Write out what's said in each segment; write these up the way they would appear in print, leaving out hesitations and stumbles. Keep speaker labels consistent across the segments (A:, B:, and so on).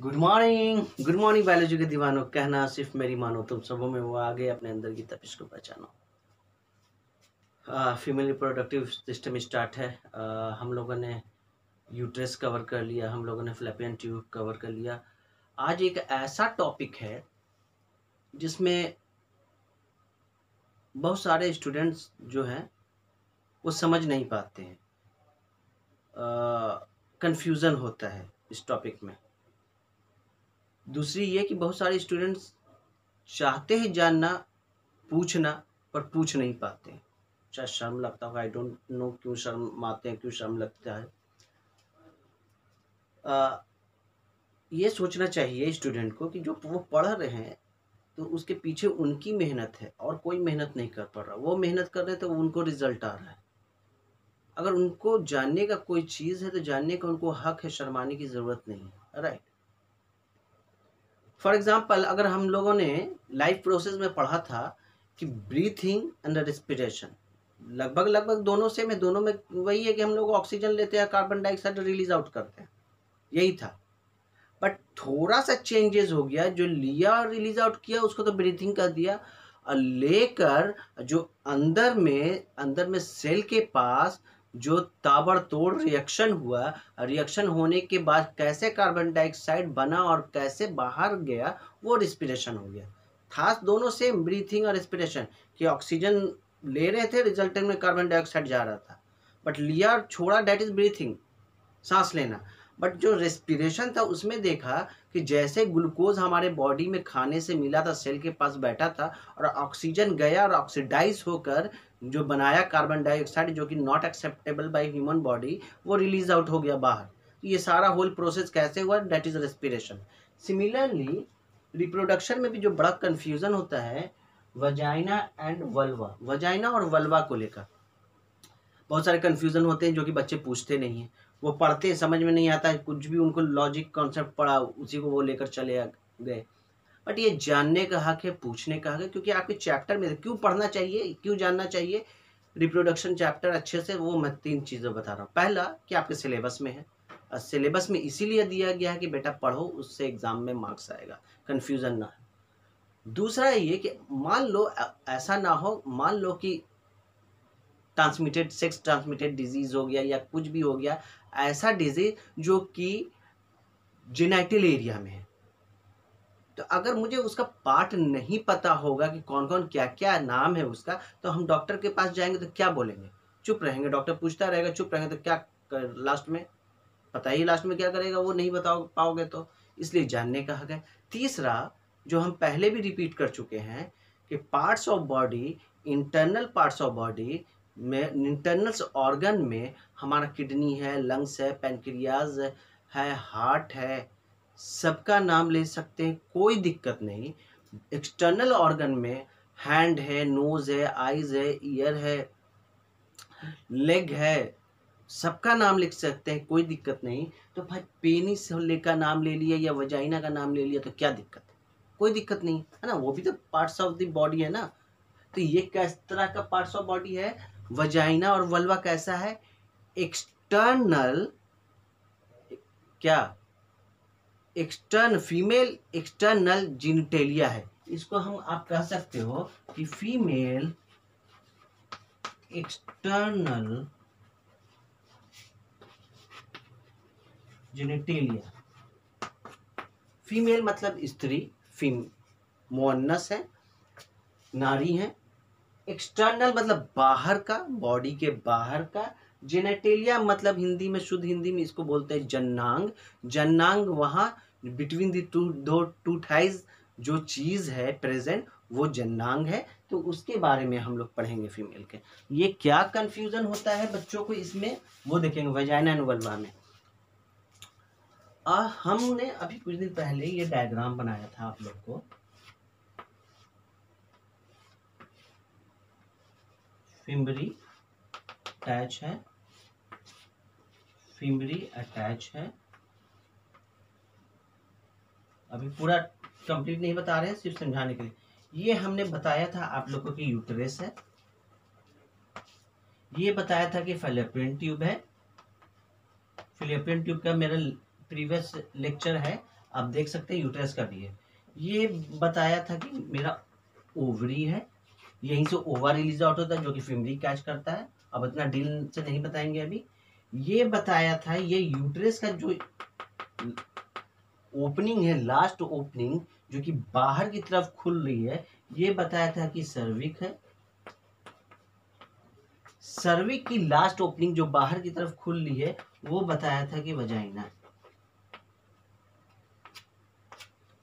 A: Good morning biology के दीवानों, कहना सिर्फ मेरी मानो, तुम सबों में वो आगे अपने अंदर की तपिश को पहचानो। फीमेल रिप्रोडक्टिव सिस्टम स्टार्ट है। हम लोगों ने यूट्रस कवर कर लिया, हम लोगों ने फ्लैपियन ट्यूब कवर कर लिया। आज एक ऐसा टॉपिक है जिसमें बहुत सारे स्टूडेंट्स जो हैं वो समझ नहीं पाते हैं, कंफ्यूजन होता है इस टॉपिक में। दूसरी ये कि बहुत सारे स्टूडेंट्स चाहते हैं जानना, पूछना, पर पूछ नहीं पाते हैं। शायद शर्म लगता होगा, आई डोंट नो क्यों शर्म आते हैं, क्यों शर्म लगता है। ये सोचना चाहिए स्टूडेंट को कि जो वो पढ़ रहे हैं तो उसके पीछे उनकी मेहनत है और कोई मेहनत नहीं कर पा रहा। वो मेहनत कर रहे हैं तो उनको रिजल्ट आ रहा है। अगर उनको जानने का कोई चीज़ है तो जानने का उनको हक है, शर्माने की ज़रूरत नहीं है। राइट। फॉर एग्जाम्पल, अगर हम लोगों ने लाइफ प्रोसेस में पढ़ा था कि ब्रीथिंग एंड रेस्पिरेशन लगभग दोनों से में दोनों में वही है कि हम लोग ऑक्सीजन लेते हैं, कार्बन डाइऑक्साइड रिलीज आउट करते हैं, यही था। बट थोड़ा सा चेंजेस हो गया, जो लिया और रिलीज आउट किया उसको तो ब्रीथिंग कर दिया, और लेकर जो अंदर में सेल के पास जो ताबड़तोड़ रिएक्शन हुआ, रिएक्शन होने के बाद कैसे कार्बन डाइऑक्साइड बना और कैसे बाहर गया, वो रिस्पिरेशन हो गया। था दोनों से, ब्रीथिंग और रिस्पिरेशन, कि ऑक्सीजन ले रहे थे, रिजल्टेंट में कार्बन डाइऑक्साइड जा रहा था, बट लिया और छोड़ा, डेट इज ब्रीथिंग, सांस लेना। बट जो रेस्पिरेशन था उसमें देखा कि जैसे ग्लूकोज हमारे बॉडी में खाने से मिला था, सेल के पास बैठा था, और ऑक्सीजन गया और ऑक्सीडाइज होकर जो बनाया कार्बन डाइऑक्साइड, जो कि not acceptable by human body, वो रिलीज आउट हो गया बाहर। तो ये सारा होल प्रोसेस कैसे हुआ, that is respiration. Similarly reproduction में भी जो बड़ा कंफ्यूजन होता है, वजाइना एंड वल्वा, वजाइना और वल्वा को लेकर बहुत सारे कंफ्यूजन होते हैं, जो कि बच्चे पूछते नहीं हैं। वो पढ़ते हैं, समझ में नहीं आता है, कुछ भी उनको लॉजिक कॉन्सेप्ट पढ़ा उसी को वो लेकर चले गए। बट ये जानने का हक है, पूछने का हक है, क्योंकि आपके चैप्टर में क्यों पढ़ना चाहिए, क्यों जानना चाहिए रिप्रोडक्शन चैप्टर अच्छे से, वो मैं 3 चीज़ें बता रहा हूँ। पहला कि आपके सिलेबस में है, और सिलेबस में इसीलिए दिया गया है कि बेटा पढ़ो, उससे एग्जाम में मार्क्स आएगा, कन्फ्यूज़न ना है। दूसरा ये कि मान लो ऐसा ना हो, मान लो कि सेक्स ट्रांसमिटेड डिजीज हो गया या कुछ भी हो गया, ऐसा डिजीज जो कि जेनेटिल एरिया में है, तो अगर मुझे उसका पार्ट नहीं पता होगा कि कौन कौन क्या क्या नाम है उसका, तो हम डॉक्टर के पास जाएंगे तो क्या बोलेंगे, चुप रहेंगे। डॉक्टर पूछता रहेगा, चुप रहेंगे तो क्या लास्ट में पता ही, लास्ट में क्या करेगा, वो नहीं बता पाओगे। तो इसलिए जानने का हक है। तीसरा, जो हम पहले भी रिपीट कर चुके हैं कि parts of body, internal parts of body में, इंटरनल ऑर्गन में हमारा किडनी है, लंग्स है, पैनक्रियाज है, हार्ट है, सबका नाम ले सकते हैं, कोई दिक्कत नहीं। एक्सटर्नल ऑर्गन में हैंड है, नोज है, आईज है, ईयर है, लेग है, सबका नाम लिख सकते हैं, कोई दिक्कत नहीं। तो भाई पेनिस का नाम ले लिया या वजाइना का नाम ले लिया तो क्या दिक्कत है, कोई दिक्कत नहीं है ना, वो भी तो पार्ट्स ऑफ द बॉडी है ना। तो ये किस तरह का पार्ट्स ऑफ बॉडी है, वजाइना और वल्वा कैसा है, एक्सटर्नल, क्या फीमेल एक्सटर्नल जिनिटेलिया है। इसको हम आप कह सकते हो कि फीमेल एक्सटर्नल जिनिटेलिया। फीमेल मतलब स्त्री, मुअन्नस है, नारी है। एक्सटर्नल मतलब बाहर का, बॉडी के बाहर का। जेनेटेलिया मतलब हिंदी में, शुद्ध हिंदी में इसको बोलते हैं जन्नांग। जन्नांग वहाँ बिटवीन द टू थाइज जो चीज़ है प्रेजेंट, वो जन्नांग है। तो उसके बारे में हम लोग पढ़ेंगे फीमेल के। ये क्या कंफ्यूजन होता है बच्चों को इसमें, वो देखेंगे वजाइना एंड वल्वा में। हमने अभी कुछ दिन पहले ये डायग्राम बनाया था आप लोग को। फिम्बरी अटैच है, फिम्बरी अटैच है। अभी पूरा कंप्लीट नहीं बता रहे हैं, सिर्फ समझाने के लिए। ये हमने बताया था आप लोगों की यूट्रस है, ये बताया था कि फैलोपियन ट्यूब है। फैलोपियन ट्यूब का मेरा प्रीवियस लेक्चर है, आप देख सकते हैं यूट्रस का भी है। ये बताया था कि मेरा ओवरी है, यहीं से ओवा रिलीज आउट होता है जो कि फीमेल कैच करता है। अब इतना डील से नहीं बताएंगे अभी। ये बताया था ये यूट्रस का जो ओपनिंग है, लास्ट ओपनिंग जो कि बाहर की तरफ खुल रही है, ये बताया था कि सर्विक है। सर्विक की लास्ट ओपनिंग जो बाहर की तरफ खुल रही है वो बताया था कि वजाइना।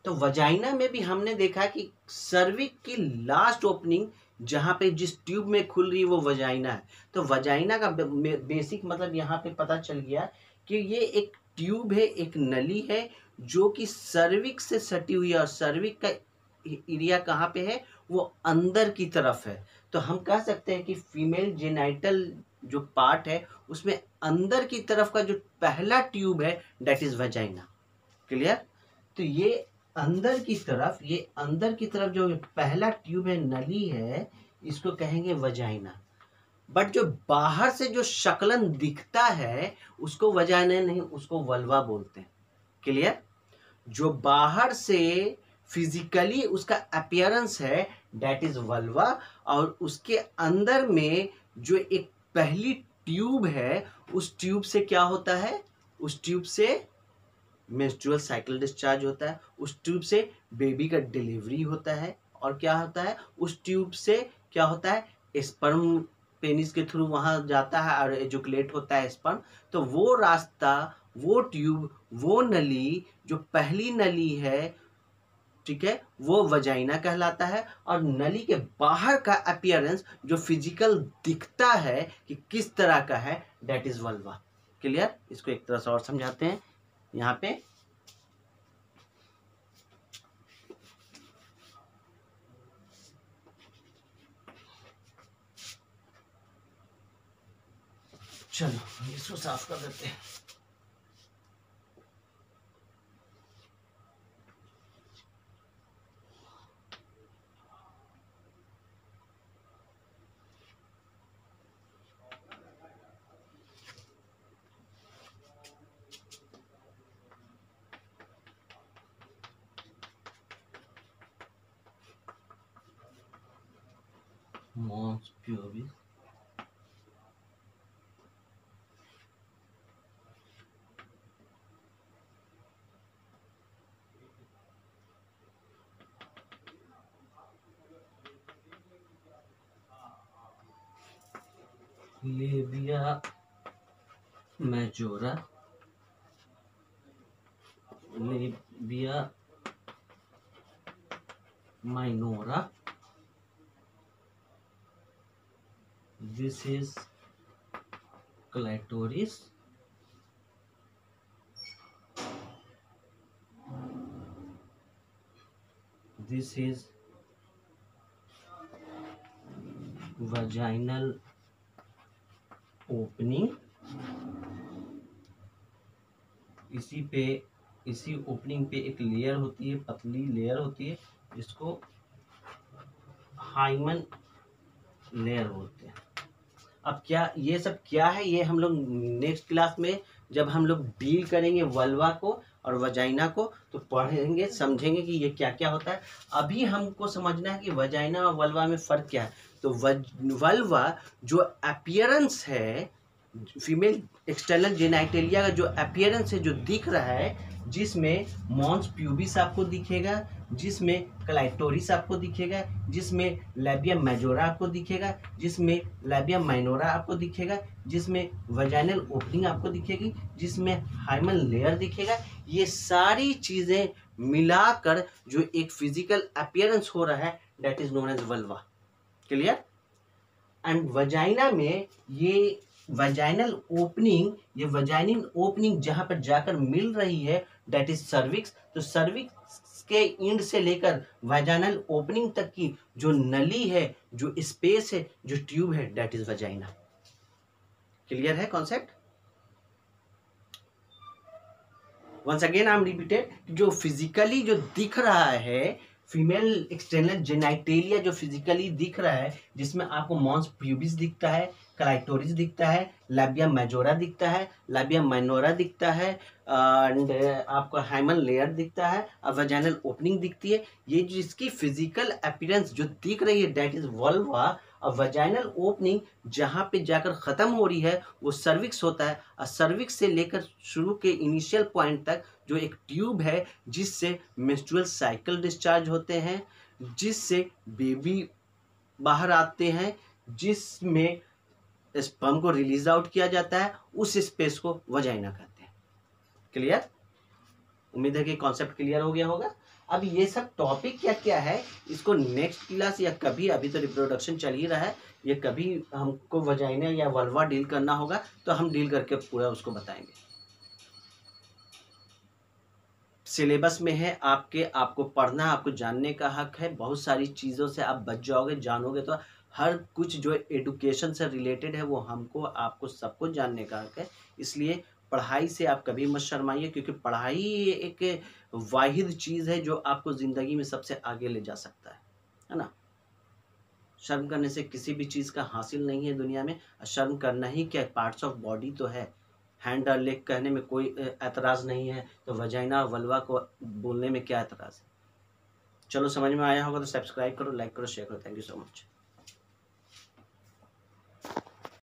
A: तो वजाइना में भी हमने देखा कि सर्विक की लास्ट ओपनिंग जहां पे जिस ट्यूब में खुल रही है वो वजाइना है। तो वजाइना का बेसिक मतलब यहाँ पे पता चल गया कि ये एक ट्यूब है, एक नली है जो कि सर्विक से सटी हुई है। और सर्विक का एरिया कहाँ पे है, वो अंदर की तरफ है। तो हम कह सकते हैं कि फीमेल जेनाइटल जो पार्ट है उसमें अंदर की तरफ का जो पहला ट्यूब है दैट इज वजाइना। क्लियर? तो ये अंदर की तरफ जो पहला ट्यूब है, नली है, इसको कहेंगे वजाइना। बट जो बाहर से जो शक्लन दिखता है उसको वजाइना नहीं, उसको वल्वा बोलते हैं। क्लियर? जो बाहर से फिजिकली उसका अपीयरेंस है दैट इज वल्वा। और उसके अंदर में जो एक पहली ट्यूब है, उस ट्यूब से क्या होता है, उस ट्यूब से मेंस्ट्रुअल साइकिल डिस्चार्ज होता है, उस ट्यूब से बेबी का डिलीवरी होता है। और क्या होता है, उस ट्यूब से क्या होता है, स्पर्म पेनिस के थ्रू वहां जाता है और एजुकुलेट होता है स्पर्म। तो वो रास्ता, वो ट्यूब, वो नली जो पहली नली है, ठीक है, वो वजाइना कहलाता है। और नली के बाहर का अपीयरेंस जो फिजिकल दिखता है कि किस तरह का है दैट इज वल्वा। क्लियर? इसको एक तरह से और समझाते हैं यहाँ पे। चलो इसको साफ कर देते हैं। Mons pubis, labia majora, labia minora, this is clitoris, this is vaginal opening. इसी ओपनिंग पे एक लेयर होती है, पतली लेयर होती है, जिसको हाइमन लेयर बोलते हैं। अब क्या ये सब क्या है, ये हम लोग नेक्स्ट क्लास में जब हम लोग डील करेंगे वल्वा को और वजाइना को तो पढ़ेंगे, समझेंगे कि ये क्या क्या होता है। अभी हमको समझना है कि वजाइना और वल्वा में फ़र्क क्या है। तो वल्वा जो अपीयरेंस है, फीमेल एक्सटर्नल जेनाइटेलिया का जो अपीयरेंस है, जो दिख रहा है, जिसमें मॉन्स प्यूबिस आपको दिखेगा, जिसमें क्लाइटोरिस आपको दिखेगा, जिसमें लैबिया मेजोरा आपको दिखेगा, जिसमें लैबिया माइनोरा आपको दिखेगा, जिसमें वजाइनल ओपनिंग आपको दिखेगी, जिसमें हाइमन लेयर दिखेगा। ये सारी चीज़ें मिलाकर जो एक फिजिकल अपीयरेंस हो रहा है that is known as vulva. Clear? And vagina में ये वजाइनल ओपनिंग, ये वजाइनल ओपनिंग जहां पर जाकर मिल रही है दैट इज सर्विक्स। तो सर्विक्स के इंड से लेकर वजाइनल ओपनिंग तक की जो नली है, जो स्पेस है, जो ट्यूब है दैट इज वजाइना। क्लियर है concept? Once again I am repeated, जो फिजिकली जो दिख रहा है फीमेल एक्सटर्नल जेनाइटेलिया जो फिजिकली दिख रहा है, जिसमें आपको मॉन्स प्यूबिस दिखता है, क्लाइटोरिस दिखता है, लैबिया मेजोरा दिखता है, लैबिया माइनोरा दिखता है, एंड आपको हाइमन लेयर दिखता है, वजाइनल ओपनिंग दिखती है। ये जिसकी फिजिकल अपीयरेंस जो दिख रही है दैट इज वल्वा। और वजाइनल ओपनिंग जहाँ पे जाकर ख़त्म हो रही है वो सर्विक्स होता है, और सर्विक्स से लेकर शुरू के इनिशियल पॉइंट तक जो एक ट्यूब है जिससे मेंस्ट्रुअल साइकिल डिस्चार्ज होते हैं, जिससे बेबी बाहर आते हैं, जिसमें स्पर्म को रिलीज आउट किया जाता है, उस स्पेस को वजाइना कहते हैं। क्लियर? उम्मीद है कि कॉन्सेप्ट क्लियर हो गया होगा। अब ये सब टॉपिक क्या क्या है इसको नेक्स्ट क्लास या कभी, अभी तो रिप्रोडक्शन चल ही रहा है, ये कभी हमको वजाइना या वल्वा डील करना होगा तो हम डील करके पूरा उसको बताएंगे। सिलेबस में है आपके, आपको पढ़ना, आपको जानने का हक है। बहुत सारी चीज़ों से आप बच जाओगे, जानोगे तो हर कुछ जो एडुकेशन से रिलेटेड है वो हमको आपको सबको जानने का हक है। इसलिए पढ़ाई से आप कभी मत शर्माइए, क्योंकि पढ़ाई एक वाहिद चीज़ है जो आपको ज़िंदगी में सबसे आगे ले जा सकता है ना। शर्म करने से किसी भी चीज़ का हासिल नहीं है दुनिया में। शर्म करना ही क्या, पार्ट्स ऑफ बॉडी तो है। हैंड और लेग कहने में कोई एतराज़ नहीं है, तो वजाइना वल्वा को बोलने में क्या एतराज़ है। चलो समझ में आया होगा तो सब्सक्राइब करो, लाइक करो, शेयर करो। Thank you so much.